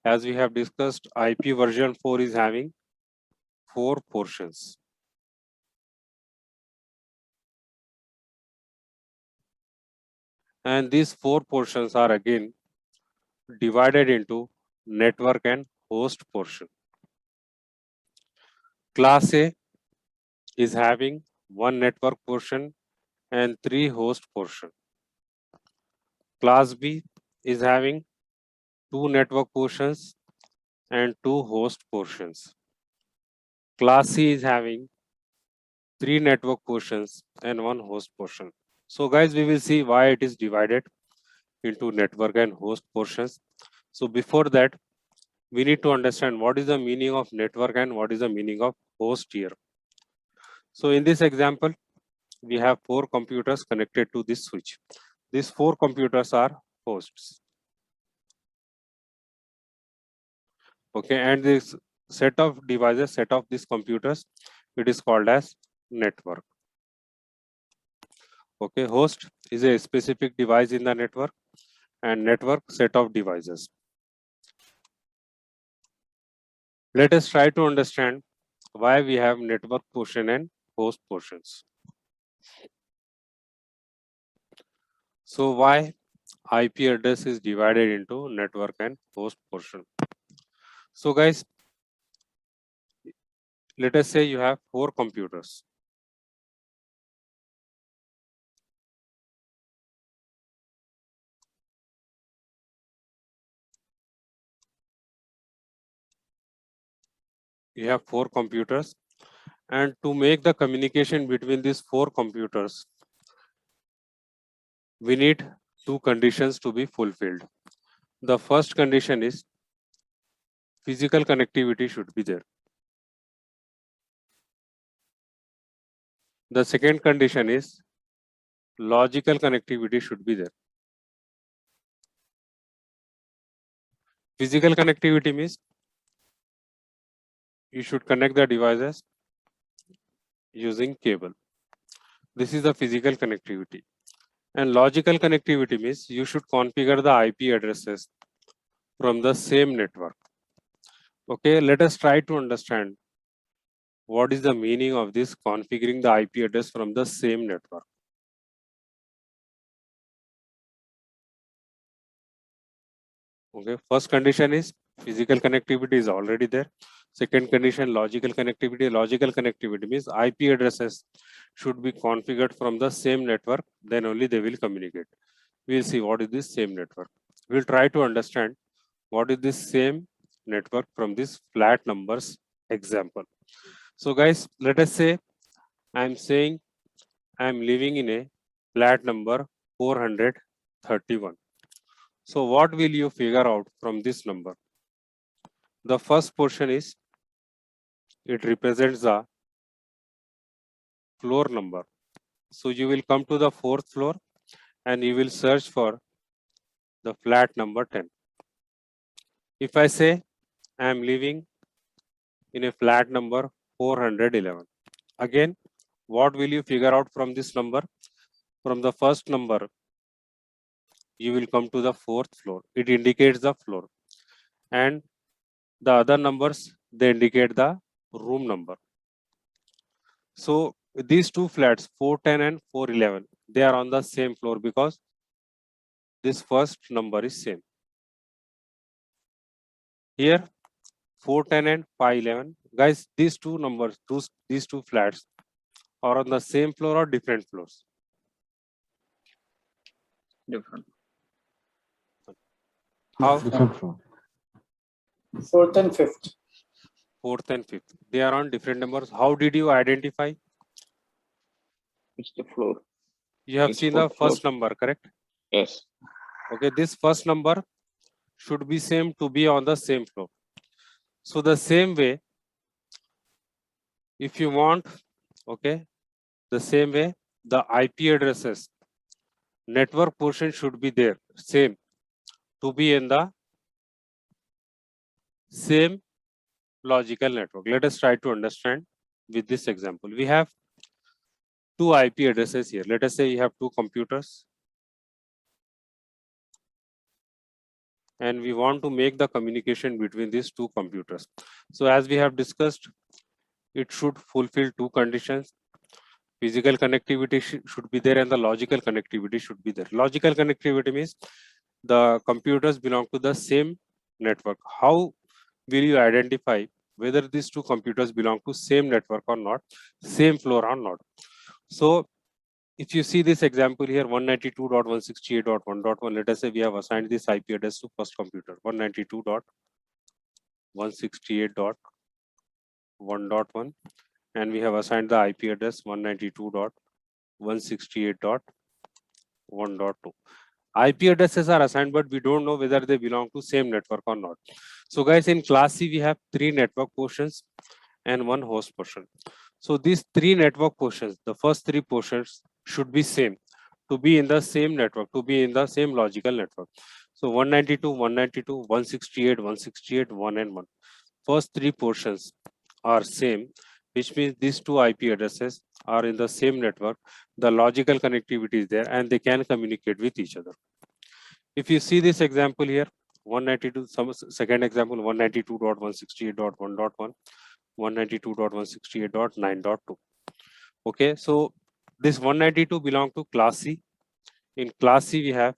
As we have discussed, IP version 4 is having 4 portions. And these 4 portions are again divided into network and host portion. Class A is having 1 network portion and 3 host portion. Class B is having 2 network portions and 2 host portions. Class C is having 3 network portions and 1 host portion. So guys, we will see why it is divided into network and host portions. So before that, we need to understand what is the meaning of network and what is the meaning of host here. So in this example, we have 4 computers connected to this switch. These 4 computers are hosts. Okay, and this set of devices, set of these computers, it is called as network. Okay, host is a specific device in the network and network set of devices. Let us try to understand why we have network portion and host portions. So why IP address is divided into network and host portion. So guys, let us say you have 4 computers. You have 4 computers, and to make the communication between these 4 computers, we need 2 conditions to be fulfilled. The first condition is physical connectivity should be there. The second condition is logical connectivity should be there. Physical connectivity means you should connect the devices using cable. This is the physical connectivity. And logical connectivity means you should configure the IP addresses from the same network. Okay, let us try to understand what is the meaning of this configuring the IP address from the same network. Okay, first condition is physical connectivity is already there. Second condition, logical connectivity. Logical connectivity means IP addresses should be configured from the same network, then only they will communicate. We'll see what is this same network. We'll try to understand what is this same network from this flat numbers example. So guys, let us say I'm saying I'm living in a flat number 431. So what will you figure out from this number? The first portion is it represents the floor number. So you will come to the 4th floor and you will search for the flat number 10. If I say I am living in a flat number 411, again, what will you figure out from this number? From the first number, you will come to the 4th floor. It indicates the floor. And the other numbers, they indicate the room number. So these two flats, 410 and 411, they are on the same floor because this first number is same. Here, 410 and 511, guys, these two numbers, these two flats are on the same floor or different floors? Different. How? Different floor. 4th and 5th. 4th and 5th. They are on different numbers. How did you identify? It's the floor. You have It's seen the 4th floor. first number, correct? Yes. Okay, this first number should be same to be on the same floor. So the same way, if you want, okay, the same way, the IP addresses, network portion should be there, same, to be in the same logical network. Let us try to understand with this example. We have 2 IP addresses here. Let us say you have 2 computers. and we want to make the communication between these two computers. So as we have discussed, it should fulfill two conditions. Physical connectivity should be there and the logical connectivity should be there. Logical connectivity means the computers belong to the same network. How will you identify whether these two computers belong to same network or not, same floor or not? So if you see this example here, 192.168.1.1, let us say we have assigned this IP address to first computer, 192.168.1.1, and we have assigned the IP address 192.168.1.2. IP addresses are assigned, but we don't know whether they belong to same network or not. So guys, in class C, we have 3 network portions and 1 host portion. So these 3 network portions, the first 3 portions should be same, to be in the same network, to be in the same logical network. So 192, 192, 168, 168, 1 and 1. First 3 portions are same, which means these two IP addresses are in the same network. The logical connectivity is there and they can communicate with each other. If you see this example here, 192, second example, 192.168.1.1, 192.168.9.2. Okay, so this 192 belong to class C. In class C, we have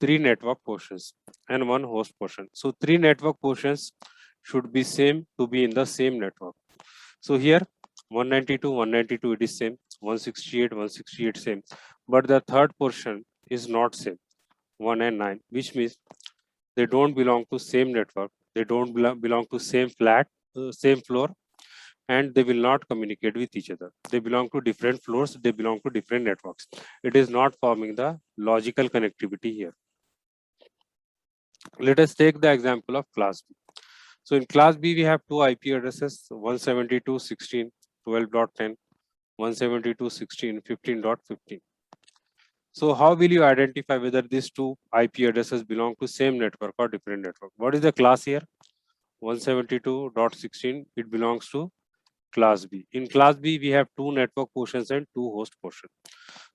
3 network portions and 1 host portion. So 3 network portions should be same to be in the same network. So here 192, 192 it is same, 168, 168 same, but the third portion is not same, 1 and 9, which means they don't belong to same network, they don't belong to same same floor, and they will not communicate with each other. They belong to different floors, they belong to different networks. It is not forming the logical connectivity here. Let us take the example of class B. So in class B, we have 2 IP addresses, 172.16.12.10, 172.16.15.15. So how will you identify whether these 2 IP addresses belong to same network or different network? What is the class here? 172.16, it belongs to class B. In class B, we have 2 network portions and 2 host portions.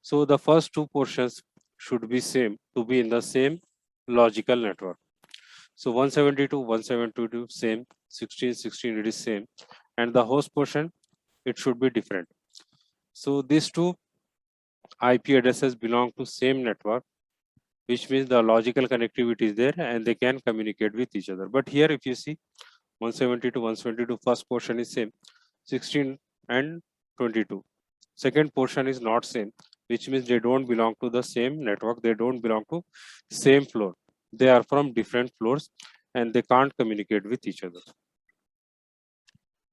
So the first 2 portions should be same to be in the same logical network. So 172, 172 same, 16, 16 it is same, and the host portion, it should be different. So these 2 IP addresses belong to same network, which means the logical connectivity is there and they can communicate with each other. But here if you see 172, 172 first portion is same, 16 and 22. Second portion is not same, which means they don't belong to the same network, they don't belong to same floor. They are from different floors and they can't communicate with each other.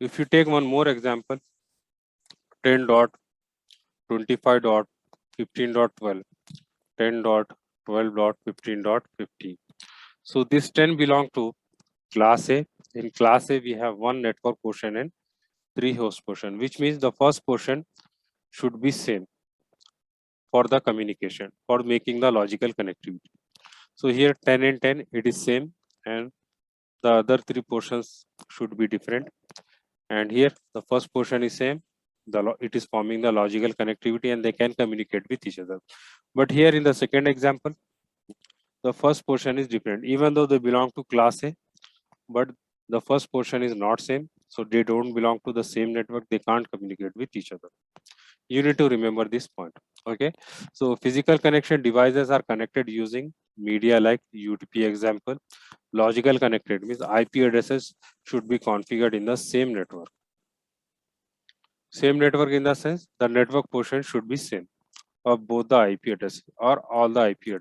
If you take one more example, 10.25.15.12, 10.12.15.15. So this 10 belong to class A. In class A, we have 1 network portion and 3 host portion, which means the first portion should be same for the communication, for making the logical connectivity. So here 10 and 10, it is same, and the other 3 portions should be different. And here the first portion is same, it is forming the logical connectivity and they can communicate with each other. But here in the second example, the first portion is different, even though they belong to class A, but the first portion is not same, so they don't belong to the same network, they can't communicate with each other. You need to remember this point. Okay, so physical connection devices are connected using media like UDP example. Logical connected means IP addresses should be configured in the same network. Same network in the sense the network portion should be same of both the IP addresses or all the IP addresses.